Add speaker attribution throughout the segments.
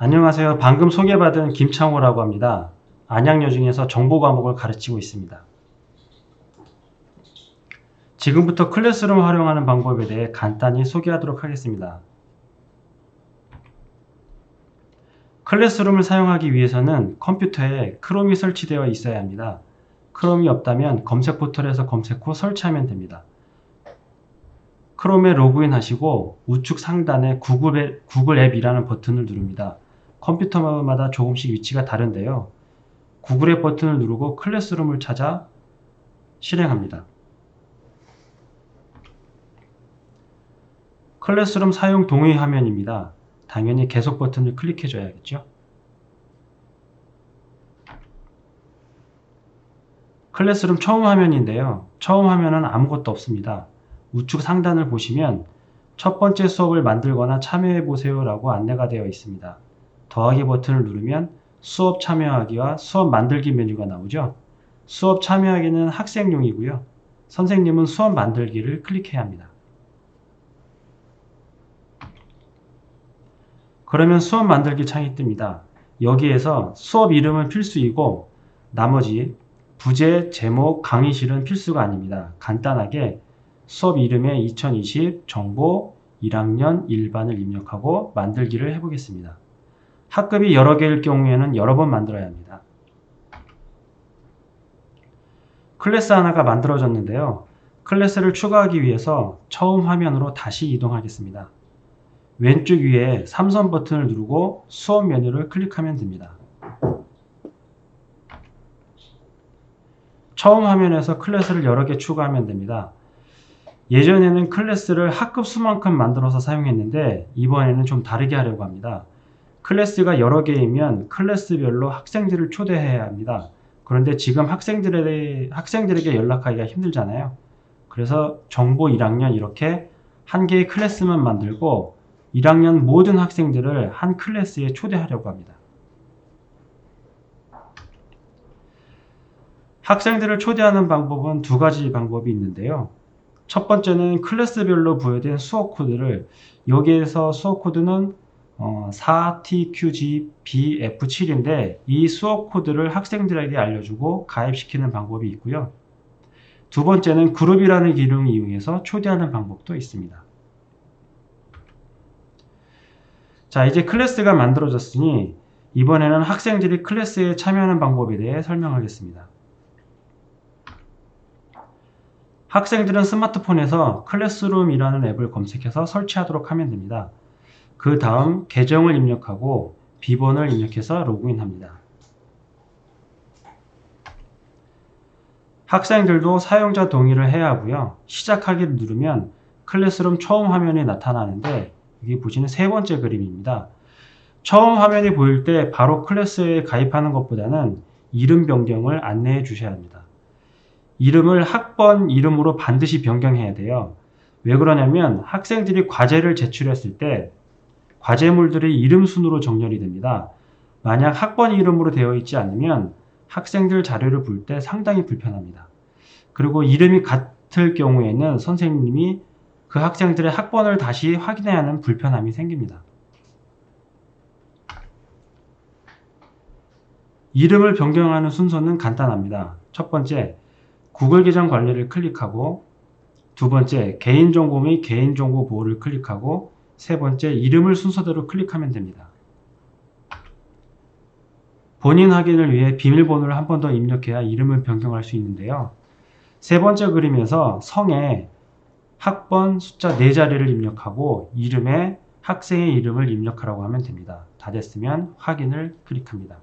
Speaker 1: 안녕하세요. 방금 소개받은 김창호라고 합니다. 안양여중에서 정보 과목을 가르치고 있습니다. 지금부터 클래스룸 활용하는 방법에 대해 간단히 소개하도록 하겠습니다. 클래스룸을 사용하기 위해서는 컴퓨터에 크롬이 설치되어 있어야 합니다. 크롬이 없다면 검색 포털에서 검색 후 설치하면 됩니다. 크롬에 로그인 하시고 우측 상단에 구글 앱이라는 버튼을 누릅니다. 컴퓨터마다 조금씩 위치가 다른데요. 구글 앱 버튼을 누르고 클래스룸을 찾아 실행합니다. 클래스룸 사용 동의 화면입니다. 당연히 계속 버튼을 클릭해 줘야겠죠. 클래스룸 처음 화면인데요. 처음 화면은 아무것도 없습니다. 우측 상단을 보시면 첫 번째 수업을 만들거나 참여해 보세요 라고 안내가 되어 있습니다. 더하기 버튼을 누르면 수업 참여하기와 수업 만들기 메뉴가 나오죠. 수업 참여하기는 학생용이고요. 선생님은 수업 만들기를 클릭해야 합니다. 그러면 수업 만들기 창이 뜹니다. 여기에서 수업 이름은 필수이고 나머지 부제, 제목, 강의실은 필수가 아닙니다. 간단하게 수업 이름에 2020 정보 1학년 1반을 입력하고 만들기를 해보겠습니다. 학급이 여러 개일 경우에는 여러 번 만들어야 합니다. 클래스 하나가 만들어졌는데요. 클래스를 추가하기 위해서 처음 화면으로 다시 이동하겠습니다. 왼쪽 위에 삼선 버튼을 누르고 수업 메뉴를 클릭하면 됩니다. 처음 화면에서 클래스를 여러 개 추가하면 됩니다. 예전에는 클래스를 학급 수만큼 만들어서 사용했는데 이번에는 좀 다르게 하려고 합니다. 클래스가 여러 개이면 클래스별로 학생들을 초대해야 합니다. 그런데 지금 학생들에게 연락하기가 힘들잖아요. 그래서 정보 1학년 이렇게 한 개의 클래스만 만들고 1학년 모든 학생들을 한 클래스에 초대하려고 합니다. 학생들을 초대하는 방법은 두 가지 방법이 있는데요. 첫 번째는 클래스별로 부여된 수업 코드를 여기에서 수업 코드는 4TQGBF7인데 이 수업 코드를 학생들에게 알려주고 가입시키는 방법이 있고요. 두 번째는 그룹이라는 기능을 이용해서 초대하는 방법도 있습니다. 자, 이제 클래스가 만들어졌으니 이번에는 학생들이 클래스에 참여하는 방법에 대해 설명하겠습니다. 학생들은 스마트폰에서 클래스룸이라는 앱을 검색해서 설치하도록 하면 됩니다. 그 다음 계정을 입력하고 비번을 입력해서 로그인합니다. 학생들도 사용자 동의를 해야 하고요. 시작하기를 누르면 클래스룸 처음 화면이 나타나는데 여기 보시는 세 번째 그림입니다. 처음 화면이 보일 때 바로 클래스에 가입하는 것보다는 이름 변경을 안내해 주셔야 합니다. 이름을 학번 이름으로 반드시 변경해야 돼요. 왜 그러냐면 학생들이 과제를 제출했을 때 과제물들이 이름 순으로 정렬이 됩니다. 만약 학번 이름으로 되어 있지 않으면 학생들 자료를 볼 때 상당히 불편합니다. 그리고 이름이 같을 경우에는 선생님이 그 학생들의 학번을 다시 확인해야 하는 불편함이 생깁니다. 이름을 변경하는 순서는 간단합니다. 첫 번째, 구글 계정 관리를 클릭하고 두 번째, 개인정보 및 개인정보 보호를 클릭하고 세 번째, 이름을 순서대로 클릭하면 됩니다. 본인 확인을 위해 비밀번호를 한 번 더 입력해야 이름을 변경할 수 있는데요. 세 번째 그림에서 성에 학번 숫자 4자리를 입력하고 이름에 학생의 이름을 입력하라고 하면 됩니다. 다 됐으면 확인을 클릭합니다.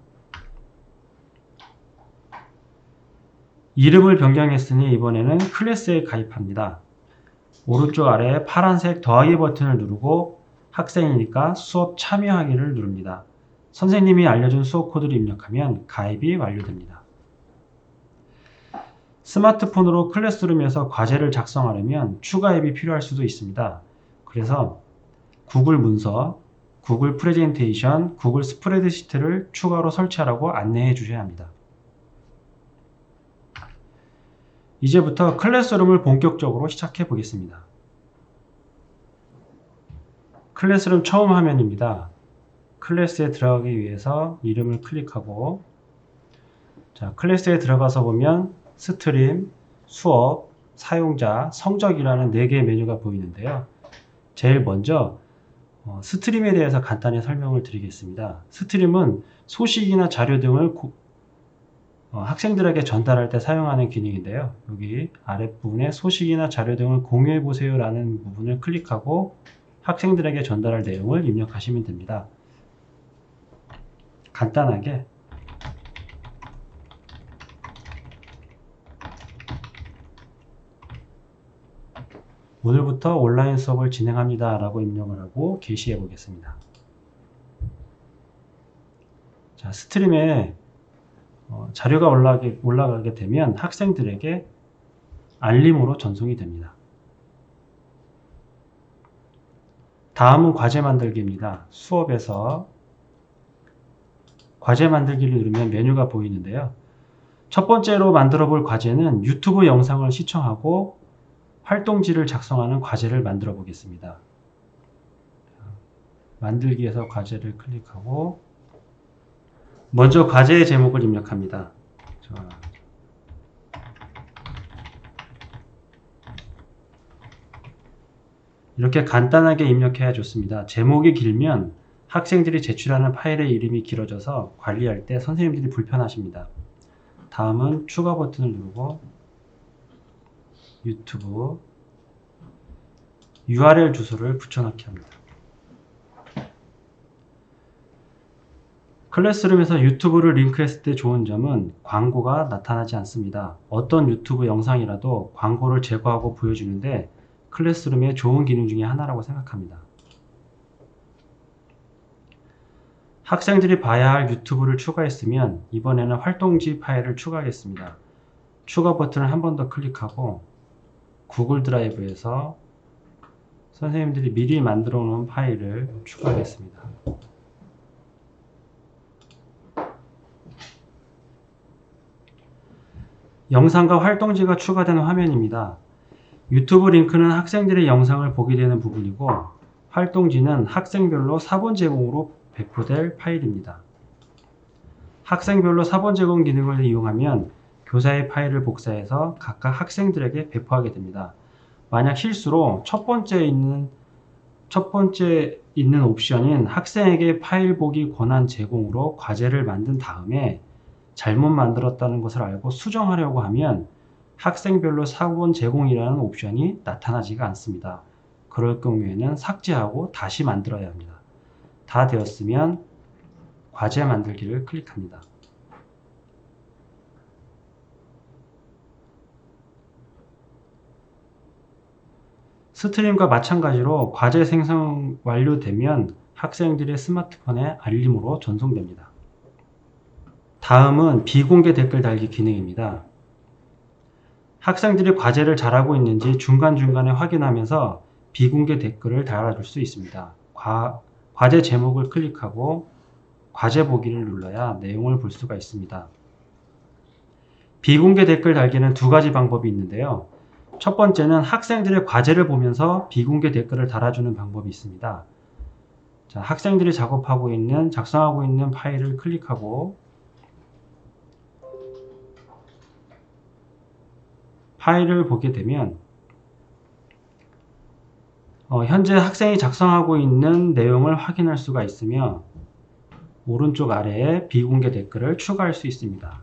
Speaker 1: 이름을 변경했으니 이번에는 클래스에 가입합니다. 오른쪽 아래 파란색 더하기 버튼을 누르고 학생이니까 수업 참여하기를 누릅니다. 선생님이 알려준 수업 코드를 입력하면 가입이 완료됩니다. 스마트폰으로 클래스룸에서 과제를 작성하려면 추가 앱이 필요할 수도 있습니다. 그래서 구글 문서, 구글 프레젠테이션, 구글 스프레드시트를 추가로 설치하라고 안내해 주셔야 합니다. 이제부터 클래스룸을 본격적으로 시작해 보겠습니다. 클래스룸 처음 화면입니다. 클래스에 들어가기 위해서 이름을 클릭하고, 자, 클래스에 들어가서 보면 스트림, 수업, 사용자, 성적이라는 4개의 메뉴가 보이는데요. 제일 먼저 스트림에 대해서 간단히 설명을 드리겠습니다. 스트림은 소식이나 자료 등을 학생들에게 전달할 때 사용하는 기능인데요. 여기 아랫부분에 소식이나 자료 등을 공유해 보세요 라는 부분을 클릭하고 학생들에게 전달할 내용을 입력하시면 됩니다. 간단하게 오늘부터 온라인 수업을 진행합니다 라고 입력을 하고 게시해 보겠습니다. 자, 스트림에 자료가 올라가게 되면 학생들에게 알림으로 전송이 됩니다. 다음은 과제 만들기입니다. 수업에서 과제 만들기를 누르면 메뉴가 보이는데요. 첫 번째로 만들어 볼 과제는 유튜브 영상을 시청하고 활동지를 작성하는 과제를 만들어 보겠습니다. 만들기에서 과제를 클릭하고 먼저 과제의 제목을 입력합니다. 이렇게 간단하게 입력해야 좋습니다. 제목이 길면 학생들이 제출하는 파일의 이름이 길어져서 관리할 때 선생님들이 불편하십니다. 다음은 추가 버튼을 누르고 유튜브 URL 주소를 붙여넣기 합니다. 클래스룸에서 유튜브를 링크했을 때 좋은 점은 광고가 나타나지 않습니다. 어떤 유튜브 영상이라도 광고를 제거하고 보여주는데 클래스룸의 좋은 기능 중에 하나라고 생각합니다. 학생들이 봐야 할 유튜브를 추가했으면 이번에는 활동지 파일을 추가하겠습니다. 추가 버튼을 한 번 더 클릭하고 구글 드라이브에서 선생님들이 미리 만들어 놓은 파일을 추가하겠습니다. 영상과 활동지가 추가된 화면입니다. 유튜브 링크는 학생들의 영상을 보게 되는 부분이고 활동지는 학생별로 사본 제공으로 배포될 파일입니다. 학생별로 사본 제공 기능을 이용하면 교사의 파일을 복사해서 각각 학생들에게 배포하게 됩니다. 만약 실수로 첫 번째 있는 옵션인 학생에게 파일 보기 권한 제공으로 과제를 만든 다음에 잘못 만들었다는 것을 알고 수정하려고 하면 학생별로 사본 제공이라는 옵션이 나타나지가 않습니다. 그럴 경우에는 삭제하고 다시 만들어야 합니다. 다 되었으면 과제 만들기를 클릭합니다. 스트림과 마찬가지로 과제 생성 완료되면 학생들의 스마트폰에 알림으로 전송됩니다. 다음은 비공개 댓글 달기 기능입니다. 학생들이 과제를 잘하고 있는지 중간중간에 확인하면서 비공개 댓글을 달아줄 수 있습니다. 과제 제목을 클릭하고 과제 보기를 눌러야 내용을 볼 수가 있습니다. 비공개 댓글 달기는 두 가지 방법이 있는데요. 첫 번째는 학생들의 과제를 보면서 비공개 댓글을 달아주는 방법이 있습니다. 자, 학생들이 작성하고 있는 파일을 클릭하고 파일을 보게 되면 현재 학생이 작성하고 있는 내용을 확인할 수가 있으며 오른쪽 아래에 비공개 댓글을 추가할 수 있습니다.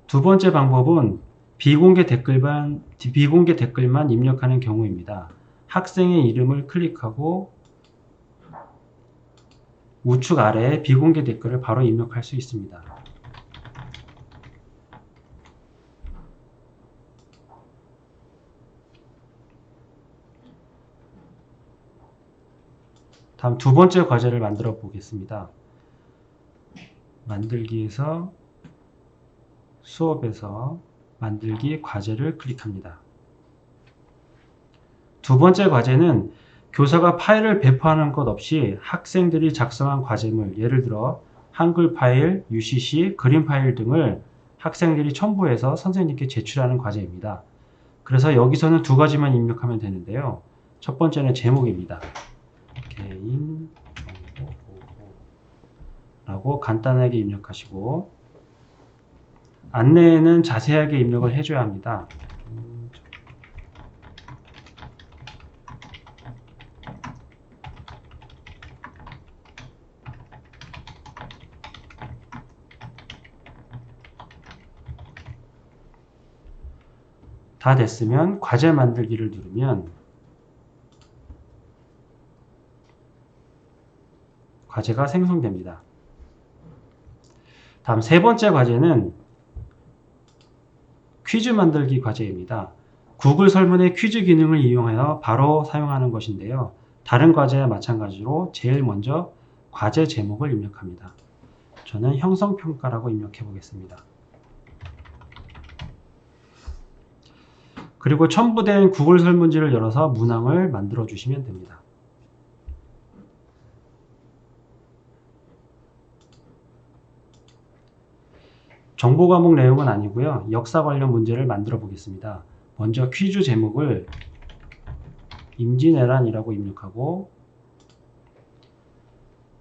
Speaker 1: 두 번째 방법은 비공개 댓글만 입력하는 경우입니다. 학생의 이름을 클릭하고 우측 아래에 비공개 댓글을 바로 입력할 수 있습니다. 다음 두 번째 과제를 만들어 보겠습니다. 만들기에서 수업에서 만들기 과제를 클릭합니다. 두 번째 과제는 교사가 파일을 배포하는 것 없이 학생들이 작성한 과제물, 예를 들어 한글 파일, UCC, 그림 파일 등을 학생들이 첨부해서 선생님께 제출하는 과제입니다. 그래서 여기서는 두 가지만 입력하면 되는데요. 첫 번째는 제목입니다. 개인 정보 보호라고 간단하게 입력하시고, 안내에는 자세하게 입력을 해줘야 합니다. 다 됐으면 과제 만들기를 누르면 과제가 생성됩니다. 다음 세 번째 과제는 퀴즈 만들기 과제입니다. 구글 설문의 퀴즈 기능을 이용하여 바로 사용하는 것인데요. 다른 과제와 마찬가지로 제일 먼저 과제 제목을 입력합니다. 저는 형성평가라고 입력해 보겠습니다. 그리고 첨부된 구글 설문지를 열어서 문항을 만들어 주시면 됩니다. 정보 과목 내용은 아니고요. 역사 관련 문제를 만들어 보겠습니다. 먼저 퀴즈 제목을 임진왜란이라고 입력하고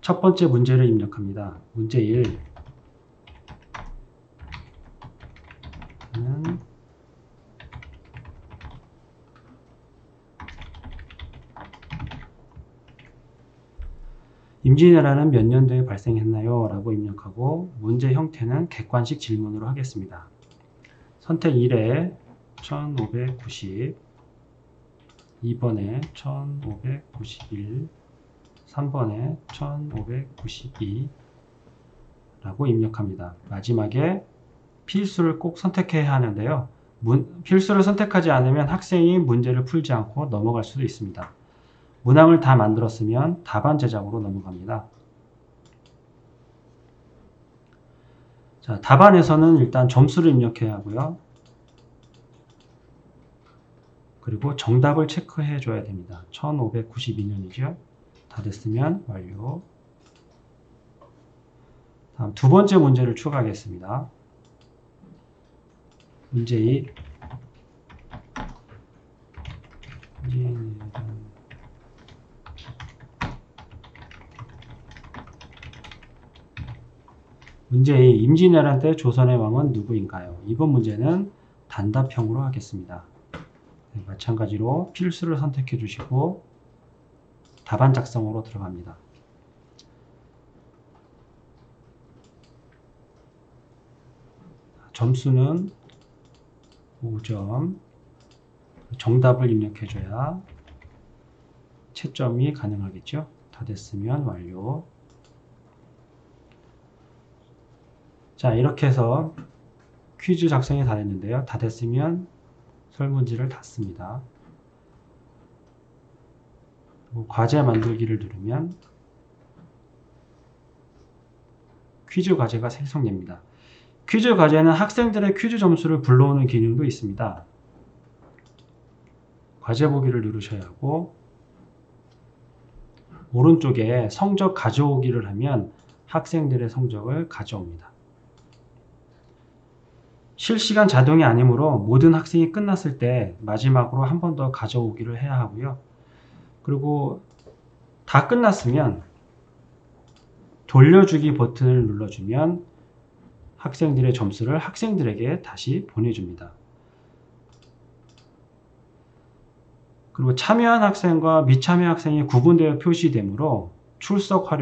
Speaker 1: 첫 번째 문제를 입력합니다. 문제 1. 임진왜란은 몇 년도에 발생했나요? 라고 입력하고 문제 형태는 객관식 질문으로 하겠습니다. 선택 1에 1590, 2번에 1591, 3번에 1592 라고 입력합니다. 마지막에 필수를 꼭 선택해야 하는데요. 필수를 선택하지 않으면 학생이 문제를 풀지 않고 넘어갈 수도 있습니다. 문항을 다 만들었으면 답안 제작으로 넘어갑니다. 자, 답안에서는 일단 점수를 입력해야 하고요. 그리고 정답을 체크해 줘야 됩니다. 1592년이죠. 다 됐으면 완료. 다음 두 번째 문제를 추가하겠습니다. 문제 2. 문제 2. 임진왜란 때 조선의 왕은 누구인가요? 이번 문제는 단답형으로 하겠습니다. 네, 마찬가지로 필수를 선택해 주시고 답안 작성으로 들어갑니다. 점수는 5점. 정답을 입력해 줘야 채점이 가능하겠죠. 다 됐으면 완료. 자, 이렇게 해서 퀴즈 작성이 다 됐는데요. 다 됐으면 설문지를 닫습니다. 그리고 과제 만들기를 누르면 퀴즈 과제가 생성됩니다. 퀴즈 과제는 학생들의 퀴즈 점수를 불러오는 기능도 있습니다. 과제 보기를 누르셔야 하고 오른쪽에 성적 가져오기를 하면 학생들의 성적을 가져옵니다. 실시간 자동이 아니므로 모든 학생이 끝났을 때 마지막으로 한 번 더 가져오기를 해야 하고요. 그리고 다 끝났으면 돌려주기 버튼을 눌러주면 학생들의 점수를 학생들에게 다시 보내줍니다. 그리고 참여한 학생과 미참여 학생이 구분되어 표시되므로 출석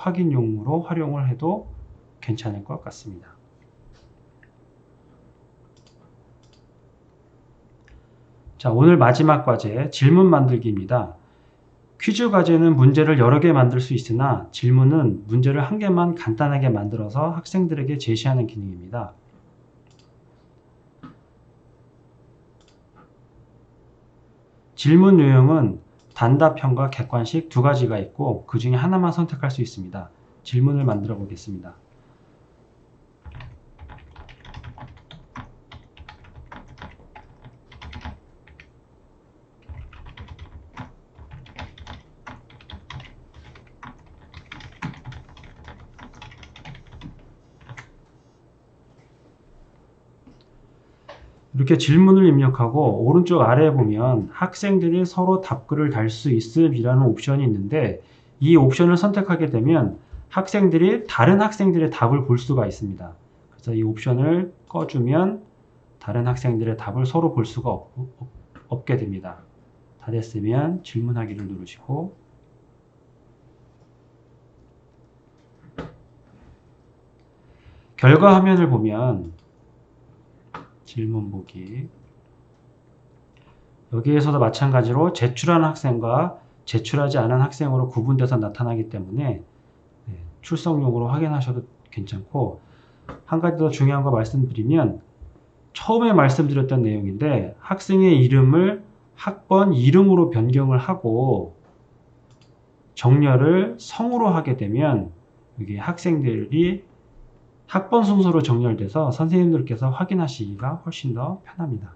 Speaker 1: 확인용으로 활용을 해도 괜찮을 것 같습니다. 자, 오늘 마지막 과제 질문 만들기입니다. 퀴즈 과제는 문제를 여러 개 만들 수 있으나 질문은 문제를 한 개만 간단하게 만들어서 학생들에게 제시하는 기능입니다. 질문 유형은 단답형과 객관식 두 가지가 있고 그 중에 하나만 선택할 수 있습니다. 질문을 만들어 보겠습니다. 이렇게 질문을 입력하고 오른쪽 아래에 보면 학생들이 서로 답글을 달 수 있음이라는 옵션이 있는데 이 옵션을 선택하게 되면 학생들이 다른 학생들의 답을 볼 수가 있습니다. 그래서 이 옵션을 꺼주면 다른 학생들의 답을 서로 볼 수가 없게 됩니다. 다 됐으면 질문하기를 누르시고 결과 화면을 보면 질문 보기 여기에서도 마찬가지로 제출한 학생과 제출하지 않은 학생으로 구분돼서 나타나기 때문에 출석용으로 확인하셔도 괜찮고 한 가지 더 중요한 거 말씀드리면 처음에 말씀드렸던 내용인데 학생의 이름을 학번 이름으로 변경을 하고 정렬을 성으로 하게 되면 여기 학생들이 학번 순서로 정렬돼서 선생님들께서 확인하시기가 훨씬 더 편합니다.